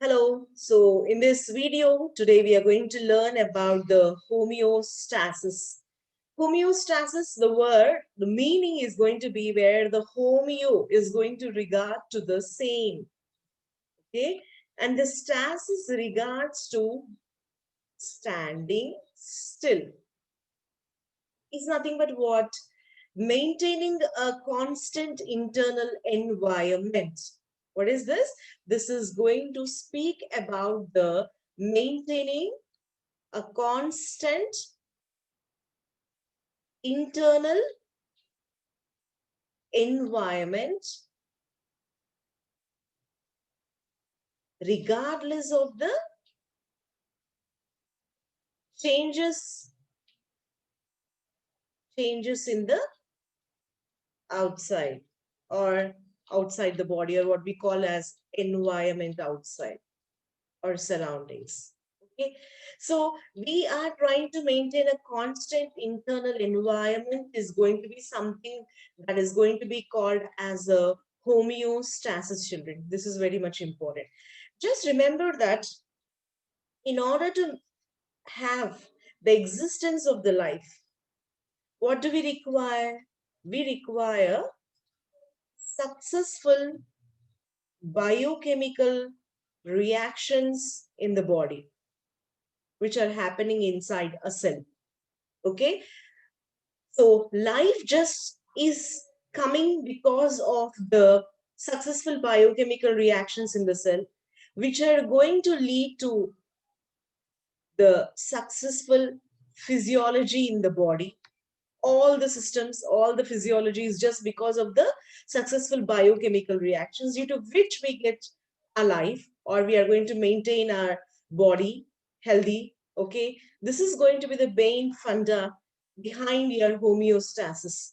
Hello. So in this video, today we are going to learn about the homeostasis. Homeostasis, the word, the meaning is going to be where the homeo is going to regard to the same. Okay. And the stasis regards to standing still. Is nothing but what? Maintaining a constant internal environment. What is this? This is going to speak about the maintaining a constant internal environment regardless of the changes in the outside or outside the body, or what we call as environment outside or surroundings. Okay, so we are trying to maintain a constant internal environment is going to be something that is going to be called as a homeostasis, children. This is very much important. Just remember that in order to have the existence of the life, what do we require? We require successful biochemical reactions in the body, which are happening inside a cell. Okay, so life just is coming because of the successful biochemical reactions in the cell, which are going to lead to the successful physiology in the body. All the systems, all the physiology is just because of the successful biochemical reactions due to which we get alive, or we are going to maintain our body healthy. Okay, this is going to be the main funda behind your homeostasis.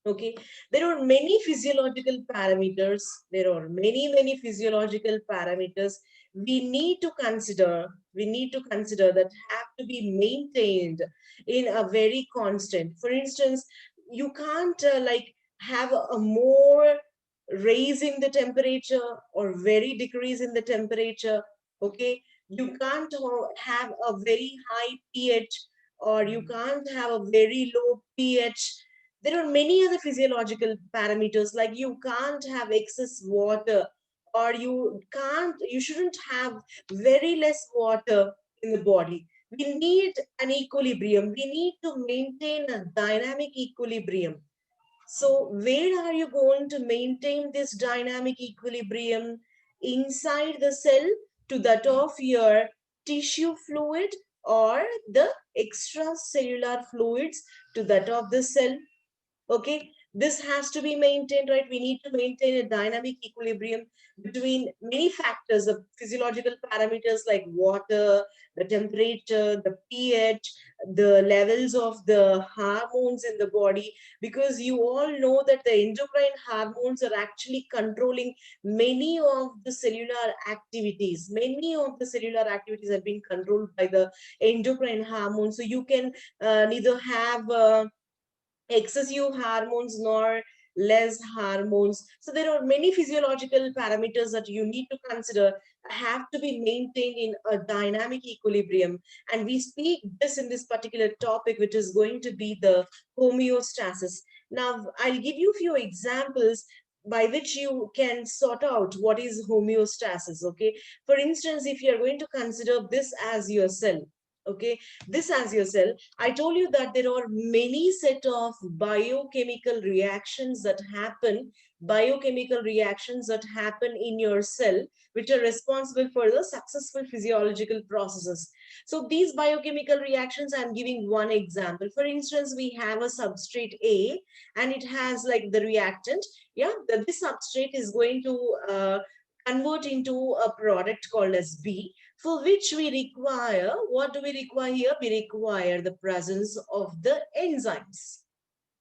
Okay, there are many physiological parameters. There are many physiological parameters we need to consider. We need to consider that have to be maintained in a very constant. For instance, you can't like have a more raise in the temperature or very decrease in the temperature. Okay, you can't have a very high pH, or you can't have a very low pH. There are many other physiological parameters, like you can't have excess water, or you shouldn't have very less water in the body. We need an equilibrium. We need to maintain a dynamic equilibrium. So where are you going to maintain this dynamic equilibrium? Inside the cell, to that of your tissue fluid, or the extracellular fluids to that of the cell. Okay, this has to be maintained, right? We need to maintain a dynamic equilibrium between many factors of physiological parameters like water, the temperature, the pH, the levels of the hormones in the body, because you all know that the endocrine hormones are actually controlling many of the cellular activities. Many of the cellular activities are being controlled by the endocrine hormones. So you can neither have excessive hormones nor less hormones. So there are many physiological parameters that you need to consider have to be maintained in a dynamic equilibrium. And we speak this in this particular topic, which is going to be the homeostasis. Now, I'll give you a few examples by which you can sort out what is homeostasis. Okay. For instance, if you're going to consider this as your cell, okay, this as your cell, I told you that there are many set of biochemical reactions that happen in your cell, which are responsible for the successful physiological processes. So these biochemical reactions, I'm giving one example. For instance, we have a substrate A, and it has like the reactant. Yeah, this substrate is going to convert into a product called as B, for which we require, what do we require here? We require the presence of the enzymes.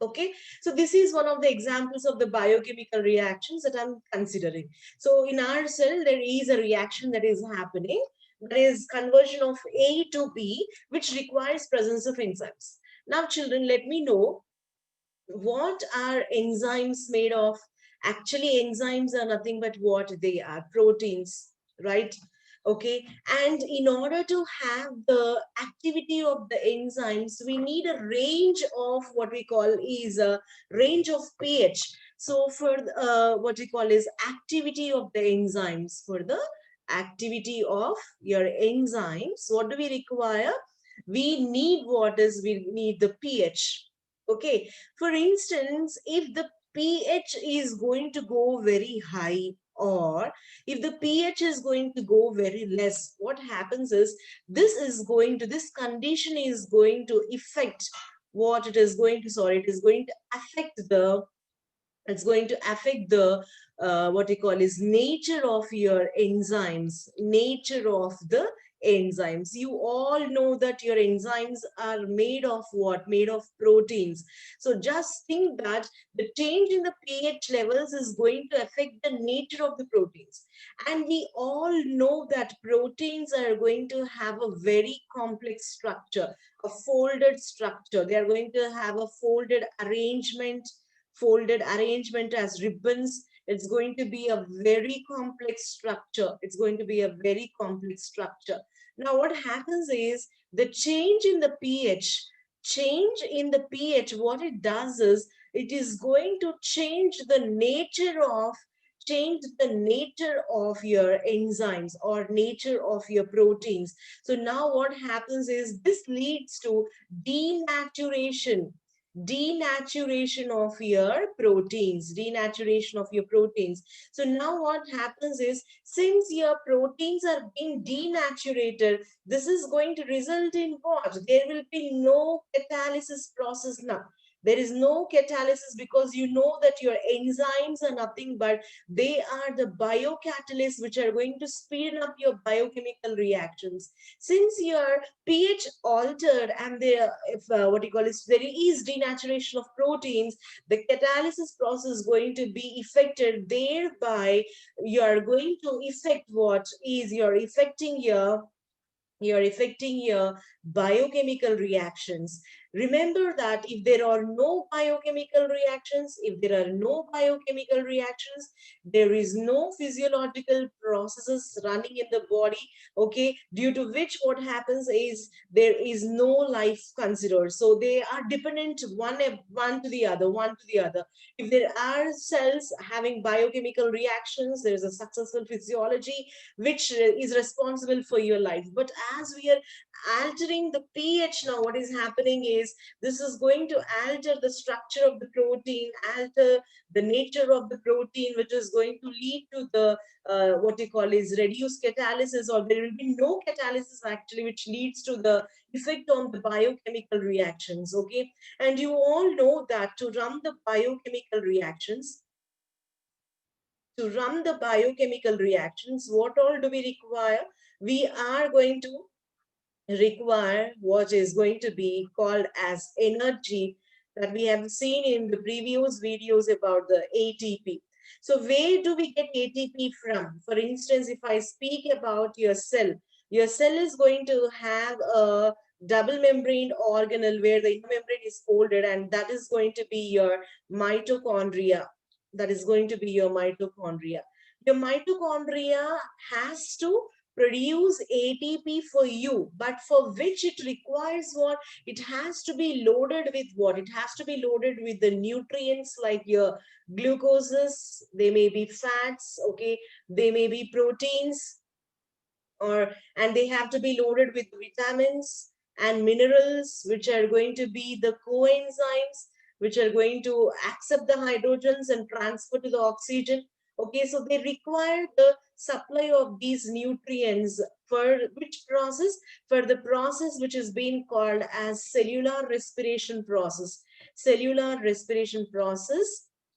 Okay, so this is one of the examples of the biochemical reactions that I'm considering. So in our cell, there is a reaction that is happening, that is conversion of A to B, which requires presence of enzymes. Now, children, let me know, what are enzymes made of? Actually, enzymes are nothing but what they are: proteins, right? Okay, and in order to have the activity of the enzymes, we need a range of what we call is a range of pH. So for what we call is activity of the enzymes, for the activity of your enzymes, what do we require? We need what is, we need the pH. Okay, for instance, if the pH is going to go very high, or if the pH is going to go very less, what happens is this condition is going to affect what it is going to, sorry, it is going to affect the, it's going to affect the what we call is nature of your enzymes, nature of the enzymes. You all know that your enzymes are made of what? Made of proteins. So just think that the change in the pH levels is going to affect the nature of the proteins. And we all know that proteins are going to have a very complex structure, a folded structure. They are going to have a folded arrangement as ribbons. It's going to be a very complex structure. It's going to be a very complex structure. Now, what happens is the change in the pH, what it does is it is going to change the nature of your enzymes or nature of your proteins. So now what happens is this leads to denaturation denaturation of your proteins. So now what happens is, since your proteins are being denatured, this is going to result in what? There will be no catalysis process now. There is no catalysis, because you know that your enzymes are nothing but they are the biocatalysts which are going to speed up your biochemical reactions. Since your pH altered, and the if what you call is there is denaturation of proteins, the catalysis process is going to be affected. Thereby, you are going to affect what is you're affecting your biochemical reactions. Remember that if there are no biochemical reactions, there is no physiological processes running in the body, okay, due to which what happens is there is no life considered. So they are dependent one to the other. If there are cells having biochemical reactions, there is a successful physiology which is responsible for your life. But as we are altering the pH now, what is happening is this is going to alter the structure of the protein, alter the nature of the protein, which is going to lead to the what you call is reduced catalysis, or there will be no catalysis actually, which leads to the effect on the biochemical reactions. Okay, and you all know that to run the biochemical reactions, what all do we require? We are going to require what is going to be called as energy, that we have seen in the previous videos about the ATP. So where do we get ATP from? For instance, if I speak about your cell is going to have a double membrane organelle where the inner membrane is folded, and that is going to be your mitochondria. That is going to be your mitochondria. Your mitochondria has to produce ATP for you, but for which it requires what? It has to be loaded with what? It has to be loaded with the nutrients like your glucoses, they may be fats, okay, they may be proteins, or and they have to be loaded with vitamins and minerals, which are going to be the coenzymes, which are going to accept the hydrogens and transfer to the oxygen. Okay, so they require the supply of these nutrients for which process? For the process which is being called as cellular respiration process,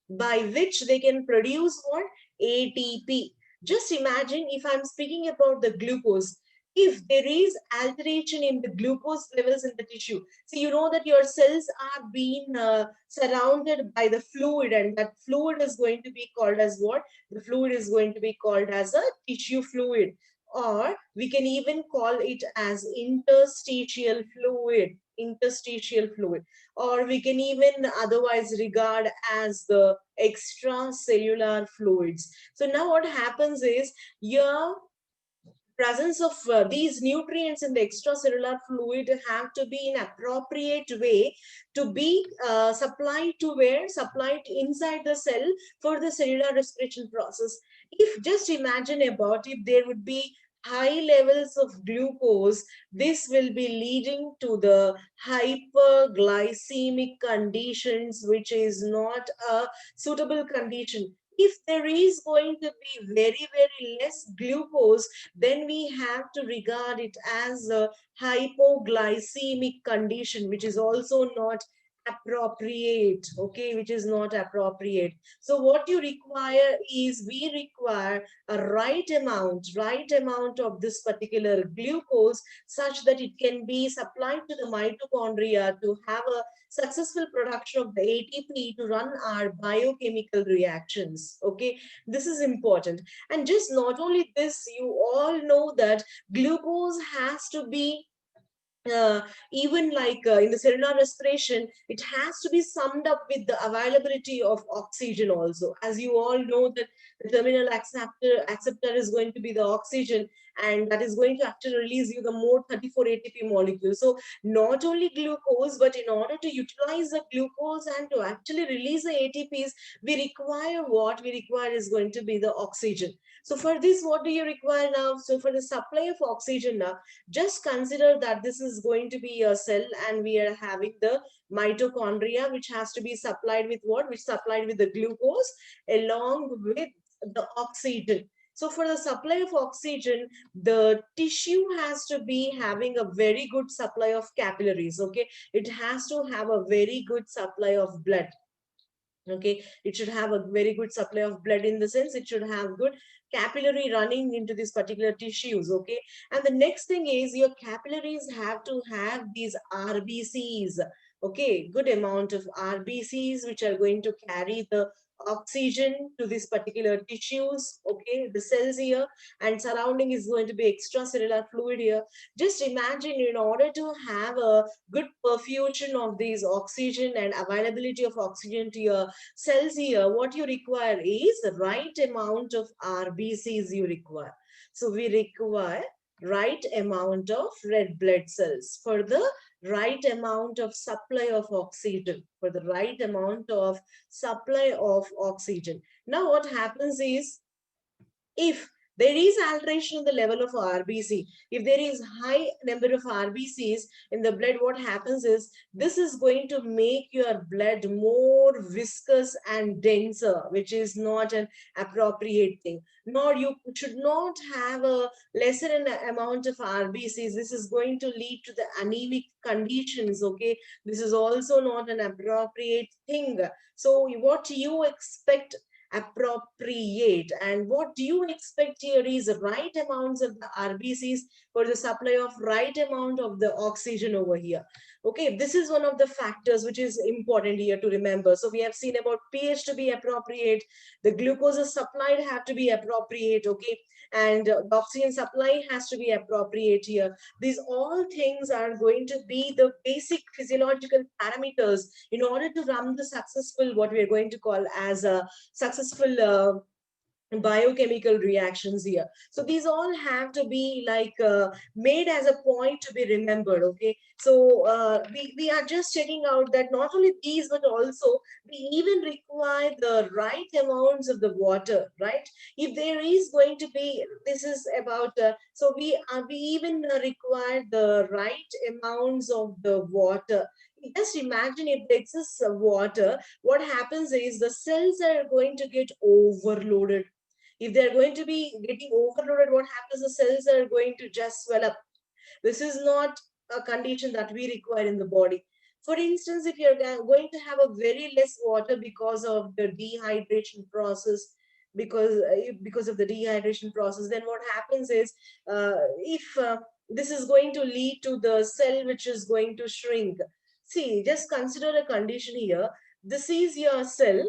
by which they can produce what? ATP. Just imagine, if I'm speaking about the glucose, if there is alteration in the glucose levels in the tissue, so you know that your cells are being surrounded by the fluid, and that fluid is going to be called as what? The fluid is going to be called as a tissue fluid, or we can even call it as interstitial fluid, or we can even otherwise regard as the extracellular fluids. So now what happens is, your presence of these nutrients in the extracellular fluid have to be in appropriate way to be supplied to where? Supplied inside the cell for the cellular respiration process. If just imagine about, if there would be high levels of glucose, this will be leading to the hyperglycemic conditions, which is not a suitable condition. If there is going to be very, very less glucose, then we have to regard it as a hypoglycemic condition, which is also not appropriate, okay, which is not appropriate. So what you require is, we require a right amount of this particular glucose, such that it can be supplied to the mitochondria to have a successful production of the ATP to run our biochemical reactions. Okay, this is important. And just not only this, you all know that glucose has to be uh, even like in the cellular respiration, it has to be summed up with the availability of oxygen also. As you all know that the terminal acceptor is going to be the oxygen, and that is going to actually release you the more 34 ATP molecules. So not only glucose, but in order to utilize the glucose and to actually release the ATPs, we require what? We require is going to be the oxygen. So for this, what do you require now? So for the supply of oxygen now, just consider that this is going to be a cell, and we are having the mitochondria, which has to be supplied with what? Which supplied with the glucose along with the oxygen. So for the supply of oxygen, the tissue has to be having a very good supply of capillaries. Okay, it has to have a very good supply of blood. Okay, it should have a very good supply of blood, in the sense it should have good capillary running into these particular tissues. Okay, and the next thing is, your capillaries have to have these RBCs. Okay, good amount of RBCs, which are going to carry the oxygen to these particular tissues. Okay, the cells here, and surrounding is going to be extracellular fluid here. Just imagine, in order to have a good perfusion of these oxygen and availability of oxygen to your cells here, what you require is the right amount of RBCs you require. So we require right amount of red blood cells for the right amount of supply of oxygen, for the right amount of supply of oxygen. Now what happens is, if there is alteration in the level of RBC, if there is high number of RBCs in the blood, what happens is, this is going to make your blood more viscous and denser, which is not an appropriate thing. Nor you should not have a lesser amount of RBCs. This is going to lead to the anemic conditions. Okay, this is also not an appropriate thing. So what you expect appropriate, and what do you expect here is right amounts of the RBCs for the supply of right amount of the oxygen over here. Okay, this is one of the factors which is important here to remember. So we have seen about pH to be appropriate, the glucose is supplied have to be appropriate. Okay, and the oxygen supply has to be appropriate here. These all things are going to be the basic physiological parameters in order to run the successful, what we are going to call as a successful biochemical reactions here. So these all have to be like made as a point to be remembered. Okay, so we are just checking out that not only these, but also we even require the right amounts of the water, right? If there is going to be, this is about so we even require the right amounts of the water. Just imagine, if there exists water, what happens is the cells are going to get overloaded. If they're going to be getting overloaded, what happens? The cells are going to just swell up. This is not a condition that we require in the body. For instance, if you're going to have a very less water because of the dehydration process, because of the dehydration process, then what happens is, if this is going to lead to the cell which is going to shrink. See, just consider a condition here. This is your cell,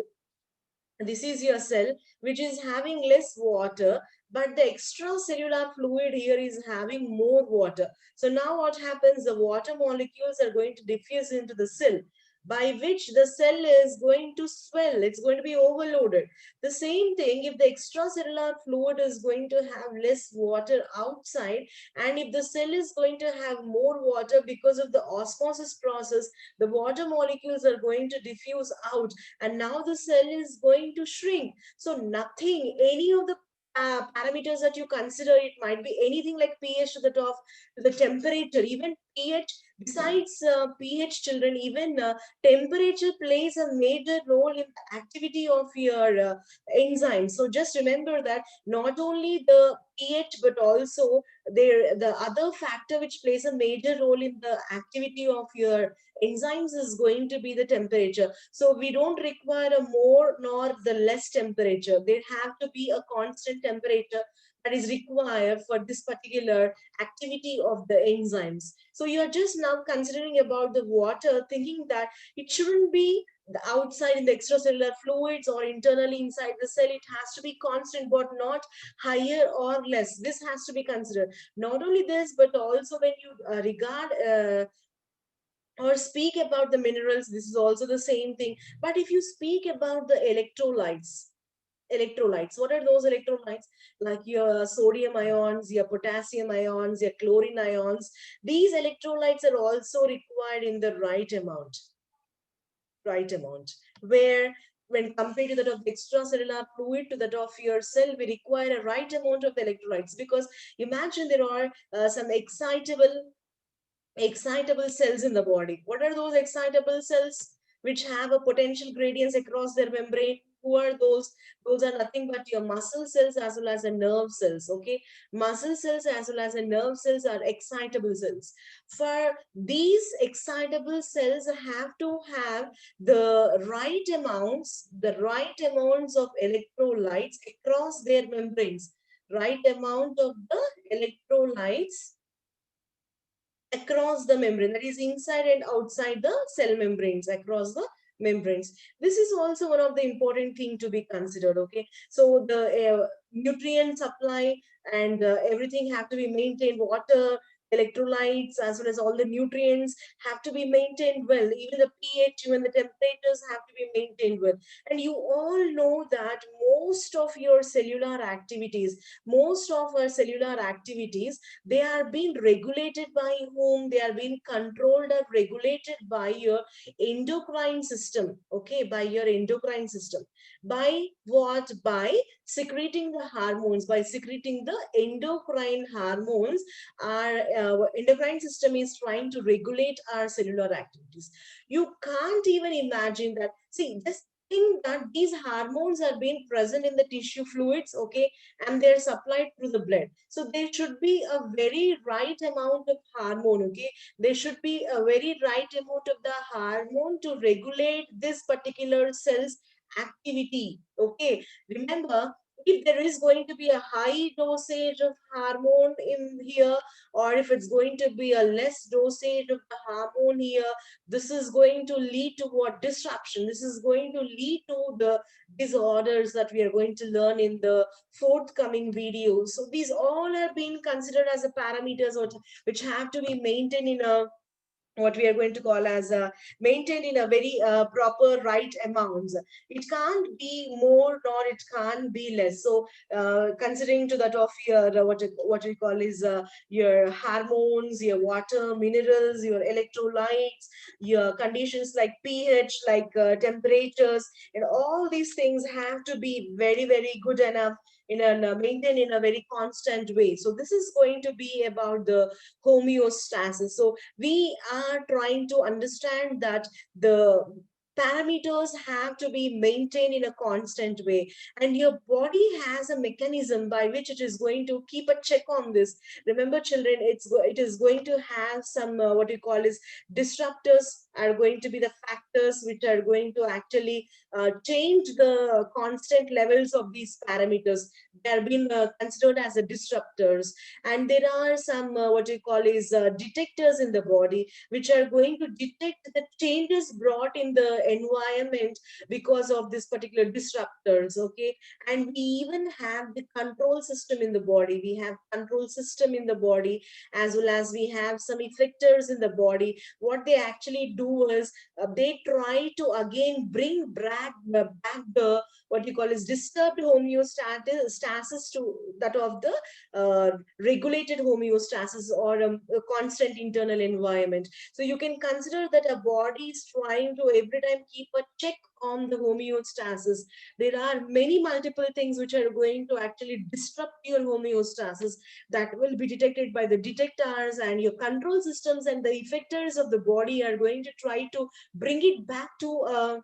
this is your cell which is having less water, but the extracellular fluid here is having more water. So now what happens? The water molecules are going to diffuse into the cell. by which the cell is going to swell, it's going to be overloaded. The same thing, if the extracellular fluid is going to have less water outside, and if the cell is going to have more water because of the osmosis process, the water molecules are going to diffuse out, and now the cell is going to shrink. So nothing, any of the parameters that you consider, it might be anything like pH to the top, to the temperature, even pH, besides pH, children, even temperature plays a major role in the activity of your enzymes. So just remember that not only the pH, but also the other factor which plays a major role in the activity of your enzymes is going to be the temperature. So we don't require a more nor the less temperature. There have to be a constant temperature that is required for this particular activity of the enzymes. So you're just now considering about the water, thinking that it shouldn't be the outside in the extracellular fluids or internally inside the cell. It has to be constant, but not higher or less. This has to be considered. Not only this, but also when you regard or speak about the minerals, this is also the same thing. But if you speak about the electrolytes, what are those electrolytes? Like your sodium ions, your potassium ions, your chlorine ions, these electrolytes are also required in the right amount, where when compared to that of the extracellular fluid to that of your cell, we require a right amount of electrolytes. Because imagine there are some excitable cells in the body. What are those excitable cells which have a potential gradients across their membrane? Who are those? Those are nothing but your muscle cells as well as the nerve cells. Okay, muscle cells as well as the nerve cells are excitable cells. For these excitable cells have to have the right amounts of electrolytes across their membranes. Right amount of the electrolytes across the membrane, that is inside and outside the cell membranes, across the membranes. This is also one of the important thing to be considered. Okay, so the nutrient supply and everything have to be maintained. Water, electrolytes, as well as all the nutrients have to be maintained well. Even the pH, even the temperatures have to be maintained well. And you all know that most of our cellular activities, they are being regulated by whom? They are being controlled or regulated by your endocrine system. Okay, by your endocrine system. By what? By secreting the hormones, by secreting the endocrine hormones. Our endocrine system is trying to regulate our cellular activities. You can't even imagine that. See, just think that these hormones are being present in the tissue fluids, okay, and they're supplied through the blood. So there should be a very right amount of hormone, okay? There should be a very right amount of the hormone to regulate this particular cell's activity, okay? Remember, if there is going to be a high dosage of hormone in here, or if it's going to be a less dosage of the hormone here, this is going to lead to what? Disruption. This is going to lead to the disorders that we are going to learn in the forthcoming videos. So these all are being considered as a parameters which have to be maintained in a, what we are going to call as maintained in a very proper right amounts. It can't be more nor it can't be less. So considering to that of your what we call is your hormones, your water, minerals, your electrolytes, your conditions like pH, like temperatures, and all these things have to be very, very good enough in a maintained in a very constant way. So this is going to be about the homeostasis. So we are trying to understand that the parameters have to be maintained in a constant way, and your body has a mechanism by which it is going to keep a check on this. Remember, children, it is going to have some what we call is disruptors are going to be the factors which are going to actually change the constant levels of these parameters. They are being considered as the disruptors. And there are some what we call is detectors in the body which are going to detect the changes brought in the environment because of this particular disruptors. Okay, and we even have the control system in the body. We have control system in the body, as well as we have some effectors in the body. What they actually do do is they try to again bring back the what you call is disturbed homeostasis to that of the regulated homeostasis or a constant internal environment. So you can consider that a body is trying to every time keep a check on the homeostasis. There are many multiple things which are going to actually disrupt your homeostasis that will be detected by the detectors, and your control systems and the effectors of the body are going to try to bring it back to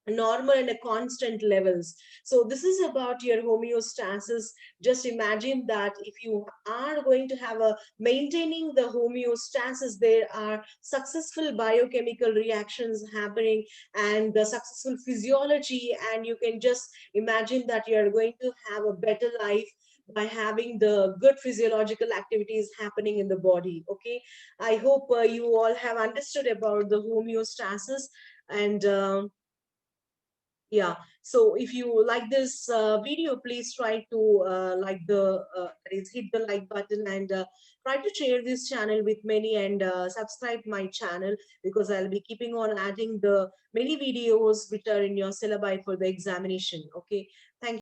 normal and a constant levels. So this is about your homeostasis. Just imagine that if you are going to have a maintaining the homeostasis, there are successful biochemical reactions happening and the successful physiology, and you can just imagine that you are going to have a better life by having the good physiological activities happening in the body. Okay, I hope you all have understood about the homeostasis. And yeah, so if you like this video, please try to like the that is hit the like button, and try to share this channel with many, and subscribe my channel, because I'll be keeping on adding the many videos which are in your syllabi for the examination. Okay, thank you.